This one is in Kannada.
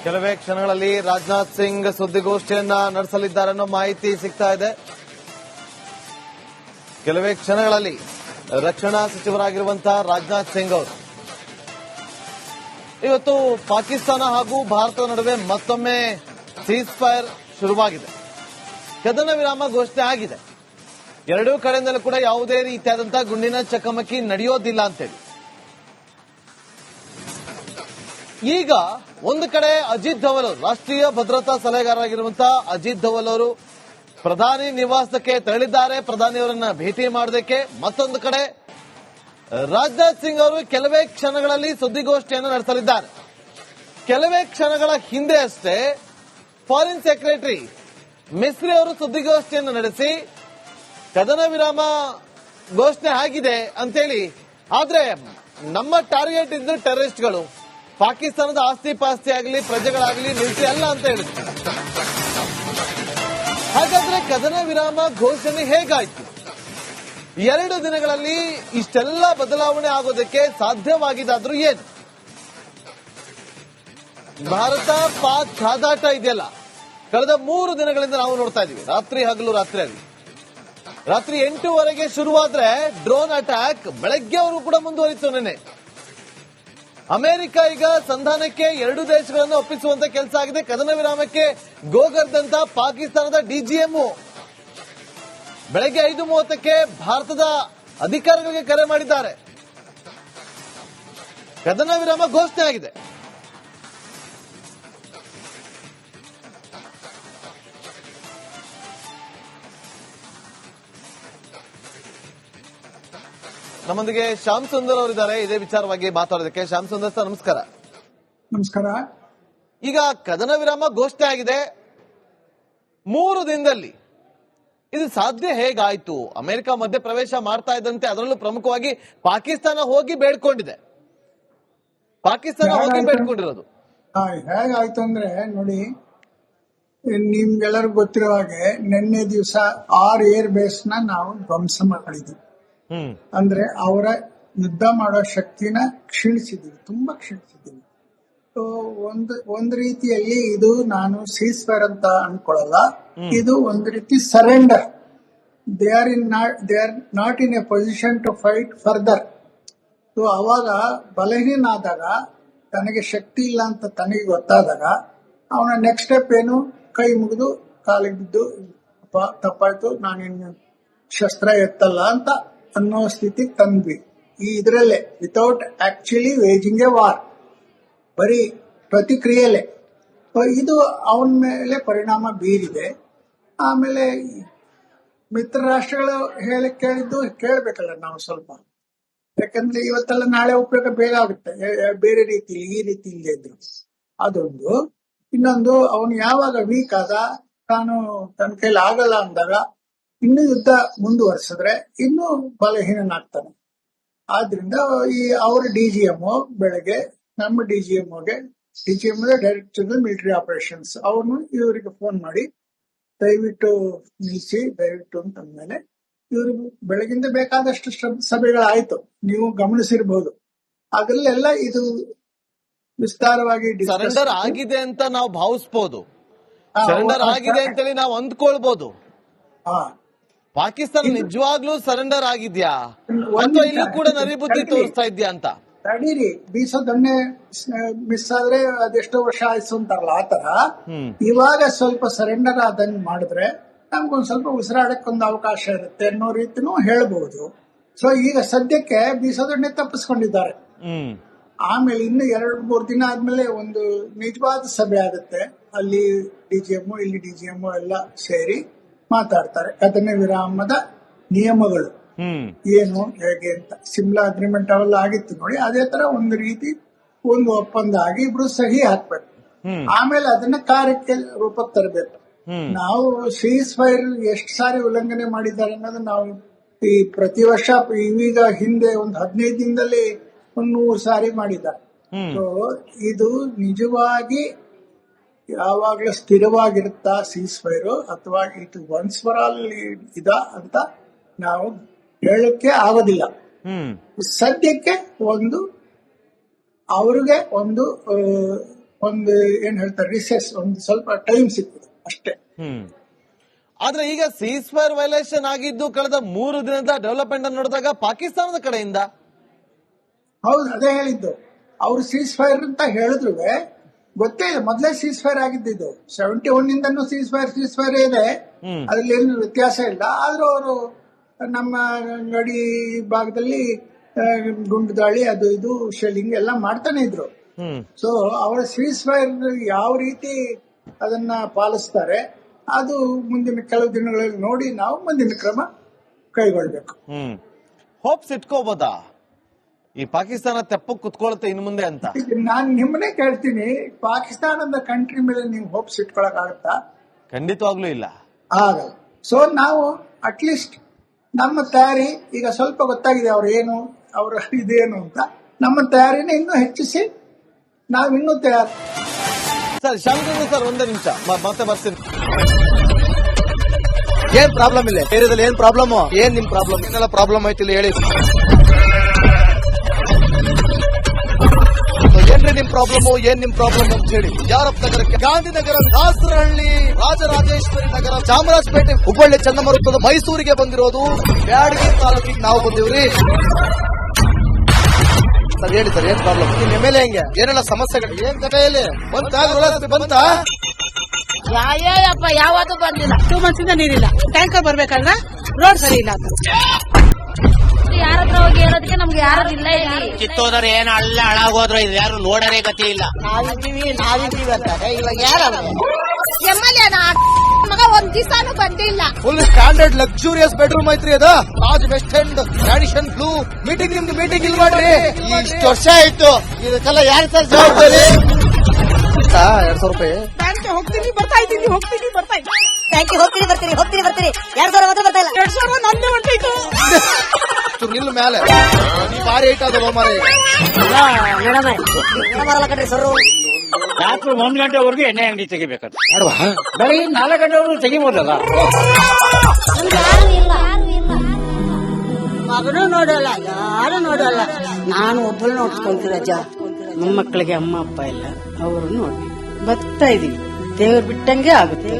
ಕೆಲವೇ ಕ್ಷಣಗಳಲ್ಲಿ ರಾಜನಾಥ್ ಸಿಂಗ್ ಸುದ್ದಿಗೋಷ್ಠಿಯನ್ನ ನಡೆಸಲಿದ್ದಾರೆ ಅನ್ನೋ ಮಾಹಿತಿ ಸಿಗ್ತಾ ಇದೆ. ಕೆಲವೇ ಕ್ಷಣಗಳಲ್ಲಿ ರಕ್ಷಣಾ ಸಚಿವರಾಗಿರುವಂತಹ ರಾಜನಾಥ್ ಸಿಂಗ್ ಅವರು ಇವತ್ತು ಪಾಕಿಸ್ತಾನ ಹಾಗೂ ಭಾರತದ ನಡುವೆ ಮತ್ತೊಮ್ಮೆ ಸೀಸ್ ಫೈರ್ ಶುರುವಾಗಿದೆ. ಕದನ ವಿರಾಮ ಘೋಷಣೆ ಆಗಿದೆ. ಎರಡೂ ಕಡೆಯಿಂದಲೂ ಕೂಡ ಯಾವುದೇ ರೀತಿಯಾದಂತಹ ಗುಂಡಿನ ಚಕಮಕಿ ನಡೆಯೋದಿಲ್ಲ ಅಂತೇಳಿ. ಈಗ ಒಂದು ಕಡೆ ಅಜಿತ್ ಧವಲ್ ಅವರು, ರಾಷ್ಟ್ರೀಯ ಭದ್ರತಾ ಸಲಹೆಗಾರರಾಗಿರುವಂತಹ ಅಜಿತ್ ಧವಲ್ ಅವರು ಪ್ರಧಾನಿ ನಿವಾಸಕ್ಕೆ ತೆರಳಿದ್ದಾರೆ ಪ್ರಧಾನಿಯವರನ್ನ ಭೇಟಿ ಮಾಡೋದಕ್ಕೆ. ಮತ್ತೊಂದು ಕಡೆ ರಾಜನಾಥ್ ಸಿಂಗ್ ಅವರು ಕೆಲವೇ ಕ್ಷಣಗಳಲ್ಲಿ ಸುದ್ದಿಗೋಷ್ಠಿಯನ್ನು ನಡೆಸಲಿದ್ದಾರೆ. ಕೆಲವೇ ಕ್ಷಣಗಳ ಹಿಂದೆ ಅಷ್ಟೇ ಫಾರಿನ್ ಸೆಕ್ರೆಟರಿ ಮಿಸ್ರಿ ಅವರು ಸುದ್ದಿಗೋಷ್ಠಿಯನ್ನು ನಡೆಸಿ ಕದನ ವಿರಾಮ ಘೋಷಣೆ ಆಗಿದೆ ಅಂತೇಳಿ, ಆದ್ರೆ ನಮ್ಮ ಟಾರ್ಗೆಟ್ ಇದ್ದು ಟೆರರಿಸ್ಟ್ಗಳು, ಪಾಕಿಸ್ತಾನದ ಆಸ್ತಿ ಪಾಸ್ತಿ ಆಗಲಿ ಪ್ರಜೆಗಳಾಗಲಿ ಮಿಲಿಟರಿ ಅಲ್ಲ ಅಂತ ಹೇಳಿದ್ರು. ಹಾಗಾದ್ರೆ ಕದನ ವಿರಾಮ ಘೋಷಣೆ ಹೇಗಾಯ್ತು? 2 ದಿನಗಳಲ್ಲಿ ಇಷ್ಟೆಲ್ಲ ಬದಲಾವಣೆ ಆಗೋದಕ್ಕೆ ಸಾಧ್ಯವಾಗಿದ್ದಾದ್ರೂ ಏನು? ಭಾರತ ಪಾಕ್ ಕಾದಾಟ ಇದೆಯಲ್ಲ, ಕಳೆದ 3 ದಿನಗಳಿಂದ ನಾವು ನೋಡ್ತಾ ಇದೀವಿ. ರಾತ್ರಿ ಹಗಲು ರಾತ್ರಿ 8 ಶುರುವಾದ್ರೆ ಡ್ರೋನ್ ಅಟ್ಯಾಕ್ ಬೆಳಗ್ಗೆವರೆಗೂ ಕೂಡ ಮುಂದುವರಿತು. ನೆನೆ ಅಮೆರಿಕ ಈಗ ಸಂಧಾನಕ್ಕೆ 2 ದೇಶಗಳನ್ನು ಒಪ್ಪಿಸುವಂತ ಕೆಲಸ ಆಗಿದೆ. ಕದನ ವಿರಾಮಕ್ಕೆ ಗೋಗರ್ದಂತ ಪಾಕಿಸ್ತಾನದ ಡಿಜಿಎಂಒ ಬೆಳಗ್ಗೆ 5:30ಕ್ಕೆ ಭಾರತದ ಅಧಿಕಾರಿಗಳಿಗೆ ಕರೆ ಮಾಡಿದ್ದಾರೆ. ಕದನ ವಿರಾಮ ಘೋಷಣೆ ಆಗಿದೆ. ನಮ್ಮೊಂದಿಗೆ ಶ್ಯಾಮ್ ಸುಂದರ್ ಅವರಿದ್ದಾರೆ ಇದೇ ವಿಚಾರವಾಗಿ ಮಾತಾಡೋದಕ್ಕೆ. ಶ್ಯಾಮ್ ಸುಂದರ್ ಸರ್, ನಮಸ್ಕಾರ. ನಮಸ್ಕಾರ. ಈಗ ಕದನ ವಿರಾಮ ಘೋಷಣೆ ಆಗಿದೆ. 3 ದಿನದಲ್ಲಿ ಇದು ಸಾಧ್ಯ ಹೇಗಾಯ್ತು? ಅಮೆರಿಕ ಮಧ್ಯ ಪ್ರವೇಶ ಮಾಡ್ತಾ ಇದ್ದಂತೆ ಅದರಲ್ಲೂ ಪ್ರಮುಖವಾಗಿ ಪಾಕಿಸ್ತಾನ ಹೋಗಿ ಬೇಡ್ಕೊಂಡಿದೆ. ಬೇಡ್ಕೊಂಡಿರೋದು ಹೇಗಾಯ್ತು ಅಂದ್ರೆ ನೋಡಿ, ನಿಮ್ಗೆಲ್ಲರಿಗೂ ಗೊತ್ತಿರೋ ಹಾಗೆ ನಿನ್ನೆ ದಿವಸ 6 ಏರ್ ಬೇಸ್ ನಾವು ಧ್ವಂಸ ಮಾಡಿದ್ವಿ. ಅಂದ್ರೆ ಅವರ ಯುದ್ಧ ಮಾಡೋ ಶಕ್ತಿನ ಕ್ಷೀಣಿಸಿದೀವಿ, ತುಂಬಾ ಕ್ಷೀಣಿಸಿದೀವಿ. ಒಂದು ರೀತಿಯಲ್ಲಿ ಇದು ನಾನು ಸೀಸ್ ಫೈರ್ ಅಂತ ಅನ್ಕೊಳ್ಳಲ್ಲ. ಇದು ಒಂದು ರೀತಿ surrender. They are not in a position to fight further. ಅವಾಗ ಬಲಹೀನ ಆದಾಗ, ತನಗೆ ಶಕ್ತಿ ಇಲ್ಲ ಅಂತ ತನಗೆ ಗೊತ್ತಾದಾಗ, ಅವನ ನೆಕ್ಸ್ಟ್ ಸ್ಟೆಪ್ ಏನು? ಕೈ ಮುಗಿದು ಕಾಲಿಗೆ ಬಿದ್ದು ತಪ್ಪಾಯ್ತು, ನಾನಿನ್ನು ಶಸ್ತ್ರ ಎತ್ತಲ್ಲ ಅಂತ ಅನ್ನೋ ಸ್ಥಿತಿ ತಂದ್ವಿ. ಇದರಲ್ಲೇ without actually waging A war, ಬರೀ ಪ್ರತಿಕ್ರಿಯೆಲೆ ಇದು ಅವನ ಮೇಲೆ ಪರಿಣಾಮ ಬೀರಿದೆ. ಆಮೇಲೆ ಮಿತ್ರ ರಾಷ್ಟ್ರಗಳು ಕೇಳಿದ್ದು ಕೇಳಬೇಕಲ್ಲ ನಾವು ಸ್ವಲ್ಪ, ಯಾಕಂದ್ರೆ ಇವತ್ತೆಲ್ಲ ನಾಳೆ ಉಪಯೋಗ ಬೇಗ ಆಗುತ್ತೆ, ಬೇರೆ ರೀತಿ ಈ ರೀತಿ ಇಲ್ಲದೆ ಇದ್ರು. ಅದೊಂದು. ಇನ್ನೊಂದು, ಅವನು ಯಾವಾಗ ವೀಕ್ ಆದ, ತಾನು ತನ್ನ ಕೈಲಿ ಆಗಲ್ಲ ಅಂದಾಗ ಇನ್ನು ಯುದ್ಧ ಮುಂದುವರ್ಸಿದ್ರೆ ಇನ್ನೂ ಬಲಹೀನನಾಗ್ತಾನೆ. ಆದ್ರಿಂದ ಈ ಅವರ ಡಿಜಿಎಂಒ ಬೆಳಗ್ಗೆ ನಮ್ಮ ಡಿಜಿಎಂಒಗೆ ಡೈರೆಕ್ಟರ್ ಮಿಲಿಟರಿ ಆಪರೇಷನ್ಸ್ ಅವನು ಇವರಿಗೆ ಫೋನ್ ಮಾಡಿ ದಯವಿಟ್ಟು ನಿಲ್ಲಿಸಿ, ದಯವಿಟ್ಟು ಅಂತಂದ್ಮೇಲೆ ಇವ್ರಿಗೆ ಬೆಳಗಿಂದ ಬೇಕಾದಷ್ಟು ಸಭೆಗಳಾಯ್ತು. ನೀವು ಗಮನಿಸಿರ್ಬಹುದು. ಅದ್ರಲ್ಲೆಲ್ಲ ಇದು ವಿಸ್ತಾರವಾಗಿ ಸರೆಂಡರ್ ಆಗಿದೆ ಅಂತ ನಾವು ಭಾವಿಸಬಹುದು, ಸರೆಂಡರ್ ಆಗಿದೆ ಅಂತೇಳಿ ನಾವು ಅಂದ್ಕೊಳ್ಬಹುದು. ಪಾಕಿಸ್ತಾನ ನಿಜವಾಗ್ಲೂ ಸರೆಂಡರ್ ಆಗಿದ್ಯಾ ಅಥವಾ ಇಲ್ಲೂ ಕೂಡ ನರಿಬುದ್ಧಿ ತೋರಿಸ್ತಾ ಇದ್ಯಾ ಅಂತ? ತಡೀರಿ, ಬೀಸೋದನ್ನೇ ಮಿಸ್ ಆದ್ರೆ ಅದೆಷ್ಟೋ ವರ್ಷ ಆಯ್ತು ಅಂತಾರಲ್ಲ, ಆತರ ಇವಾಗ ಸ್ವಲ್ಪ ಸರೆಂಡರ್ ಆದಂಗ್ ಮಾಡಿದ್ರೆ ನಮ್ಗೊಂದ್ ಸ್ವಲ್ಪ ಉಸಿರಾಡಕ್ಕೊಂದು ಅವಕಾಶ ಇರುತ್ತೆ ಅನ್ನೋ ರೀತಿನೂ ಹೇಳ್ಬಹುದು. ಸೊ ಈಗ ಸದ್ಯಕ್ಕೆ ಬೀಸೋದನ್ನೇ ತಪ್ಪಿಸ್ಕೊಂಡಿದ್ದಾರೆ. ಆಮೇಲೆ ಇನ್ನು 2-3 ದಿನ ಆದ್ಮೇಲೆ ಒಂದು ನಿಜವಾದ ಸಭೆ ಆಗುತ್ತೆ. ಅಲ್ಲಿ ಡಿಜಿಎಂಒ ಇಲ್ಲಿ ಡಿಜಿಎಂಒ ಎಲ್ಲ ಸೇರಿ ಮಾತಾಡ್ತಾರೆ. ಕದನ ವಿರಾಮದ ನಿಯಮಗಳು ಏನು ಹೇಗೆ ಅಂತ. ಸಿಮ್ಲಾ ಅಗ್ರಿಮೆಂಟ್ ಅವೆಲ್ಲ ಆಗಿತ್ತು ನೋಡಿ, ಅದೇ ತರ ಒಂದು ರೀತಿ ಒಂದು ಒಪ್ಪಂದ ಆಗಿ ಇಬ್ರು ಸಹಿ ಹಾಕ್ಬೇಕು. ಆಮೇಲೆ ಅದನ್ನ ಕಾರ್ಯಕ್ಕೆ ರೂಪಕ್ಕೆ ತರಬೇಕು. ನಾವು ಸೀಸ್ ಫೈರ್ ಎಷ್ಟು ಸಾರಿ ಉಲ್ಲಂಘನೆ ಮಾಡಿದ್ದಾರೆ ಅನ್ನೋದು ನಾವು ಈ ಪ್ರತಿ ವರ್ಷ ಈಗ ಹಿಂದೆ ಒಂದು 15 ದಿನದಲ್ಲಿ 100 ಸಾರಿ ಮಾಡಿದ್ದಾರೆ. ಸೊ ಇದು ನಿಜವಾಗಿ ಯಾವಾಗ್ಲೂ ಸ್ಥಿರವಾಗಿರುತ್ತಾ ಸೀಸ್ ಫೈರ್, ಅಥವಾ ಇದು ಒನ್ಸ್ ಫಾರ್ ಆಲ್ ಇದ ಅಂತ ನಾವು ಹೇಳಕ್ಕೆ ಆಗೋದಿಲ್ಲ. ಸದ್ಯಕ್ಕೆ ಒಂದು ಅವ್ರಿಗೆ ಒಂದು ಒಂದು ಏನ್ ಹೇಳ್ತಾರೆ ರಿಸೆಸ್, ಒಂದು ಸ್ವಲ್ಪ ಟೈಮ್ ಸಿಗ್ತದೆ ಅಷ್ಟೇ. ಆದ್ರೆ ಈಗ ಸೀಸ್ ಫೈರ್ ವೈಲೇಷನ್ ಆಗಿದ್ದು ಕಳೆದ 3 ದಿನದ ಡೆವಲಪ್ಮೆಂಟ್ ಅನ್ನು ನೋಡಿದಾಗ ಪಾಕಿಸ್ತಾನದ ಕಡೆಯಿಂದ ಹೌದು, ಅದೇ ಹೇಳಿದ್ದು. ಅವ್ರು ಸೀಸ್ ಫೈರ್ ಅಂತ ಹೇಳಿದ್ರು ಗೊತ್ತೇ ಇದೆ, ಮೊದಲೇ ಸೀಸ್ ಫೈರ್ ಆಗಿದ್ದು. 71 ಇಂದನೂ ಸೀಸ್ ಫೈರ್ ಇದೆ, ಅದ್ರಲ್ಲಿ ಏನು ವ್ಯತ್ಯಾಸ ಇಲ್ಲ. ಆದ್ರೂ ಅವರು ನಮ್ಮ ಗಡಿ ಭಾಗದಲ್ಲಿ ಗುಂಡು ದಾಳಿ ಅದು ಇದು ಶೆಲ್ಲಿಂಗ್ ಎಲ್ಲ ಮಾಡ್ತಾನೆ ಇದ್ರು. ಸೊ ಅವರ ಸೀಸ್ ಫೈರ್ ಯಾವ ರೀತಿ ಅದನ್ನ ಪಾಲಿಸ್ತಾರೆ ಅದು ಮುಂದಿನ ಕೆಲವು ದಿನಗಳಲ್ಲಿ ನೋಡಿ ನಾವು ಮುಂದಿನ ಕ್ರಮ ಕೈಗೊಳ್ಬೇಕು. ಹೋಪ್ಸ್ ಇಟ್ಕೋಬೋದಾ ಈ ಪಾಕಿಸ್ತಾನ ತೆಪ್ಪ ಕುತ್ಕೊಳುತ್ತೆ ಇನ್ನು ಮುಂದೆ ಅಂತ? ನಾನು ನಿಮ್ಮನ್ನೇ ಕೇಳ್ತೀನಿ, ಪಾಕಿಸ್ತಾನದ ಕಂಟ್ರಿ ಮೇಲೆ ನೀವು ಹೋಪ್ಸ್ ಇಟ್ಕೊಳಕ್ ಆಗುತ್ತಾ? ಖಂಡಿತವಾಗ್ಲೂ ಇಲ್ಲ, ಆಗಲ್ಲ. ಸೊ ನಾವು ಅಟ್ಲೀಸ್ಟ್ ನಮ್ಮ ತಯಾರಿ ಈಗ ಸ್ವಲ್ಪ ಗೊತ್ತಾಗಿದೆ ಅವ್ರ ಇದೇನು ಅಂತ. ನಮ್ಮ ತಯಾರಿನ ಇನ್ನೂ ಹೆಚ್ಚಿಸಿ ನಾವಿನ್ನೂ ತಯಾರಿ. ಸರ್ ಶಾಂತನು ಸರ್ ಒಂದೇ ನಿಮಿಷ ಮತ್ತೆ ಬರ್ತೀನಿ. ಏನ್ ಪ್ರಾಬ್ಲಮ್ ಇಲ್ಲ ಏರಿಯಾದಲ್ಲಿ? ಏನ್ ಪ್ರಾಬ್ಲಮ್? ಏನ್ ನಿಮ್ ಪ್ರಾಬ್ಲಮ್? ಏನೆಲ್ಲ ಪ್ರಾಬ್ಲಮ್ ಐತಿಲ್ಲ ಹೇಳಿ. ಏನ್ರಿ ನಿಮ್ ಪ್ರಾಬ್ಲಮ್? ಏನ್ ನಿಮ್ ಪ್ರಾಬ್ಲಮ್ ಅಂತ ಹೇಳಿ. ಯಾರಪ್ಪ ನಗರಕ್ಕೆ? ಗಾಂಧಿನಗರ, ದಾಸರಹಳ್ಳಿ, ರಾಜರಾಜೇಶ್ವರಿ ನಗರ, ಚಾಮರಾಜಪೇಟೆ, ಹುಬ್ಬಳ್ಳಿ, ಚನ್ನಮರುತ್ತದ ಮೈಸೂರಿಗೆ ಬಂದಿರೋದು. ಬ್ಯಾಡಗಿ ತಾಲೂಕಿಗೆ ನಾವು ಬಂದಿವ್ರಿ. ಸರ್ ಹೇಳಿ ಸರ್, ಏನ್ ಪ್ರಾಬ್ಲಮ್? ನಿಮ್ ಎಮ್ಎಲ್ಎ ಹೆಂಗೆ? ಏನೆಲ್ಲ ಸಮಸ್ಯೆಗಳು? ಏನ್ ಕಥೆಯಲ್ಲಿ ಬಂತ? ಯಾಯಪ್ಪ ಯಾವತ್ತೂ ಬಂದಿಲ್ಲ. 2 months ಇಂದ ನೀರಿಲ್ಲ. ಟ್ಯಾಂಕರ್ ಬರ್ಬೇಕಂದ್ರ ರೋಡ್ ಸರಿ ಇಲ್ಲ. ಯಾರ ಹತ್ರ ಹೋಗಿ ಹೇಳೋದಕ್ಕೆ ನಮ್ಗೆ ಯಾರು ಇಲ್ಲ. ಕಿತ್ತೋದ್ರೆ ಏನ ಅಲ್ಲ ಹಾಳಾಗೋದ್ರು ಇದು ಯಾರು ನೋಡರೇ ಗತಿ ಇಲ್ಲ. ನಾವಿದ್ದೀವಿ ಅಂತಾರೆ ಇವಾಗ ಯಾರು ಎಮ್ಎಲ್ಎ ಮಗ ಒಂದ್ ದಿವಸನೂ ಬಂದಿಲ್ಲ. ಫುಲ್ ಸ್ಟ್ಯಾಂಡರ್ಡ್ ಲಕ್ಸುರಿಯಸ್ ಬೆಡ್ರೂಮ್ ಐತ್ರಿ ಅದ. Raj West End, Radisson Blu. ನಿಮ್ದು ಮೀಟಿಂಗ್ ಇಲ್ಲಿ ಮಾಡ್ರಿ. ಇಷ್ಟು ವರ್ಷ ಆಯ್ತು, ಇದಕ್ಕೆಲ್ಲ ಯಾರು ಸರ್ ಜವಾಬ್ದಾರಿ? 2,000 ರೂಪಾಯಿ ಬ್ಯಾಂಕ್ ಹೋಗ್ತೀನಿ ಬರ್ತಾ ಇದ್ದೀನಿ. ಬ್ಯಾಂಕ್ ಹೋಗ್ತೀನಿ ಬರ್ತೀನಿ 2,000 ಮಾತ್ರ ಬರ್ತಾ ಇಲ್ಲ. 2,000 ನಂದೇ ಹೊಂಟೈತು. ನಿಲ್ ಮೇಲೆ ಭಾರಿ ಐಟ್ ಅದಲ್ಲ ಮಾರಿ. ಬರಲ್ಲ ಕಣ್ರಿ ಸರ್. ರಾತ್ರಿ 1 ಗಂಟೆವರೆಗೂ ಎಣ್ಣೆ ಅಂಗಡಿ ತೆಗಿಬೇಕಂತ. ಬೆಳಗ್ಗೆ 4 ಗಂಟೆವರೆಗೂ ತೆಗಿಬೋದಲ್ಲ. ಮಗನೂ ನೋಡಲ್ಲ, ಯಾರು ನೋಡಲ್ಲ. ನಾನು ಒಬ್ಬಳು ನೋಡ್ಕೊಳ್ತೀನಿ ಅಜ್ಜ. ಮೊಮ್ಮಕ್ಕಳಿಗೆ ಅಮ್ಮ ಅಪ್ಪ ಇಲ್ಲ, ಅವರು ನೋಡಿ ಬರ್ತಾ ಇದೀವಿ. ದೇವ್ರು ಬಿಟ್ಟಂಗೆ ಆಗುತ್ತೆ.